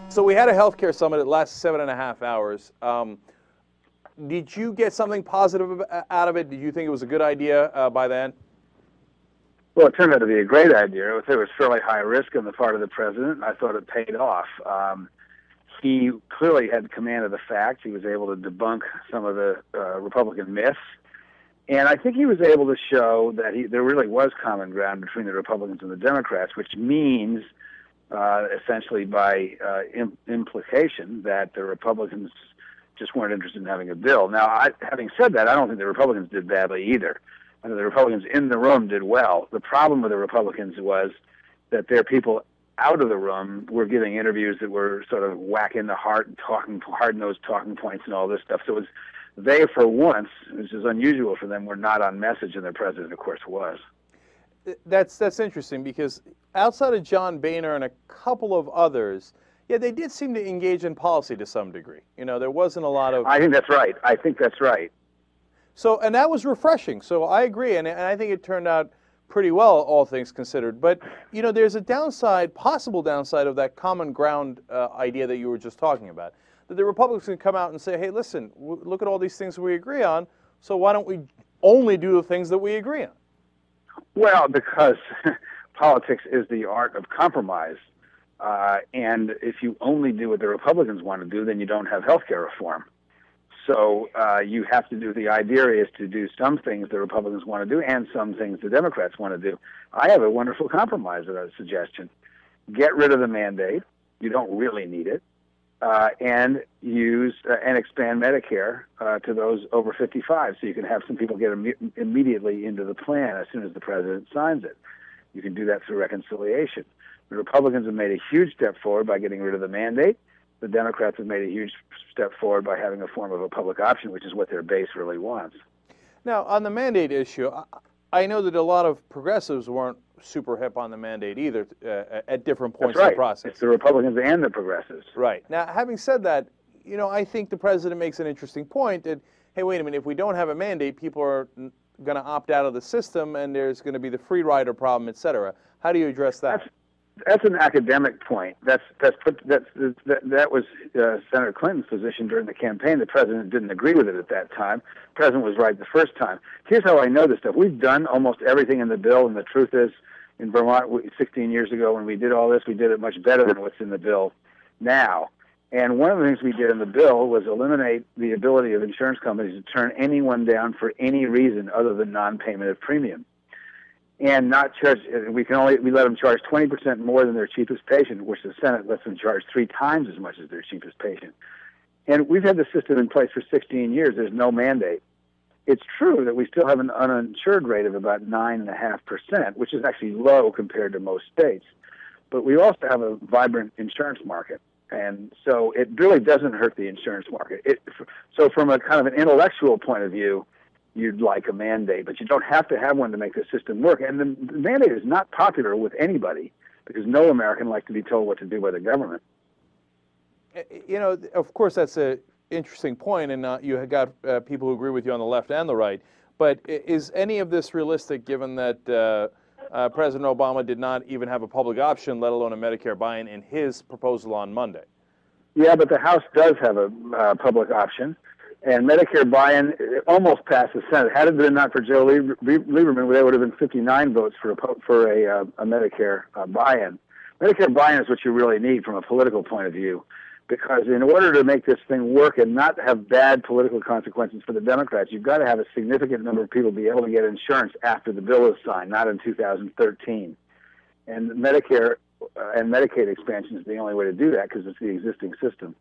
So we had a healthcare summit that lasted 7.5 hours. Did you get something positive out of it? Did you think it was a good idea by then? Well, it turned out to be a great idea. It was fairly high risk on the part of the president, and I thought it paid off. He clearly had command of the facts. He was able to debunk some of the Republican myths. And I think he was able to show that there really was common ground between the Republicans and the Democrats, which means essentially by implication that the Republicans just weren't interested in having a bill. Now, having said that, I don't think the Republicans did badly either. I think the Republicans in the room did well. The problem with the Republicans was that their people out of the room were giving interviews that were sort of whacking the heart and talking hard-nosed talking points and all this stuff. So they, for once, which is unusual for them, were not on message, and their president, of course, was. That's interesting because outside of John Boehner and a couple of others, yeah, they did seem to engage in policy to some degree. You know, there wasn't a lot of... I think that's right. So, and that was refreshing. So I agree, and I think it turned out pretty well, all things considered. But, you know, there's a downside, possible downside of that common ground idea that you were just talking about. That the Republicans can come out and say, hey, listen, look at all these things we agree on, so why don't we only do the things that we agree on? Well, because politics is the art of compromise. And if you only do what the Republicans want to do, then you don't have health care reform. So you have to do, the idea is to do some things the Republicans want to do and some things the Democrats want to do. I have a wonderful compromise suggestion. Get rid of the mandate. You don't really need it. And use and expand Medicare to those over 55, so you can have some people get immediately into the plan as soon as the president signs it. You can do that through reconciliation. The Republicans have made a huge step forward by getting rid of the mandate. The Democrats have made a huge step forward by having a form of a public option, which is what their base really wants. Now, on the mandate issue, I know that a lot of progressives weren't super hip on the mandate either at different points in the process. It's the Republicans and the progressives. Right. Now, having said that, you know, I think the president makes an interesting point that, hey, wait a minute, if we don't have a mandate, people are going to opt out of the system and there's going to be the free rider problem, et cetera. How do you address that? That's an academic point. That was Senator Clinton's position during the campaign. The president didn't agree with it at that time. The president was right the first time. Here's how I know this stuff. We've done almost everything in the bill, and the truth is, in Vermont 16 years ago when we did all this, we did it much better than what's in the bill now. And one of the things we did in the bill was eliminate the ability of insurance companies to turn anyone down for any reason other than non-payment of premium. And not charge, we let them charge 20% more than their cheapest patient, which the Senate lets them charge 3 times as much as their cheapest patient. And we've had the system in place for 16 years. There's no mandate. It's true that we still have an uninsured rate of about 9.5%, which is actually low compared to most states. But we also have a vibrant insurance market. And so it really doesn't hurt the insurance market. So from a kind of an intellectual point of view, you'd like a mandate, but you don't have to have one to make the system work. And the mandate is not popular with anybody because no American likes to be told what to do by the government. You know, of course, that's an interesting point, and you have got people who agree with you on the left and the right. But is any of this realistic given that President Obama did not even have a public option, let alone a Medicare buy-in, in his proposal on Monday? Yeah, but the House does have a public option. And Medicare buy-in almost passed the Senate. Had it been not for Joe Lieberman, there would have been 59 votes for a Medicare buy-in. Medicare buy-in is what you really need from a political point of view, because in order to make this thing work and not have bad political consequences for the Democrats, you've got to have a significant number of people be able to get insurance after the bill is signed, not in 2013. And Medicare and Medicaid expansion is the only way to do that because it's the existing system.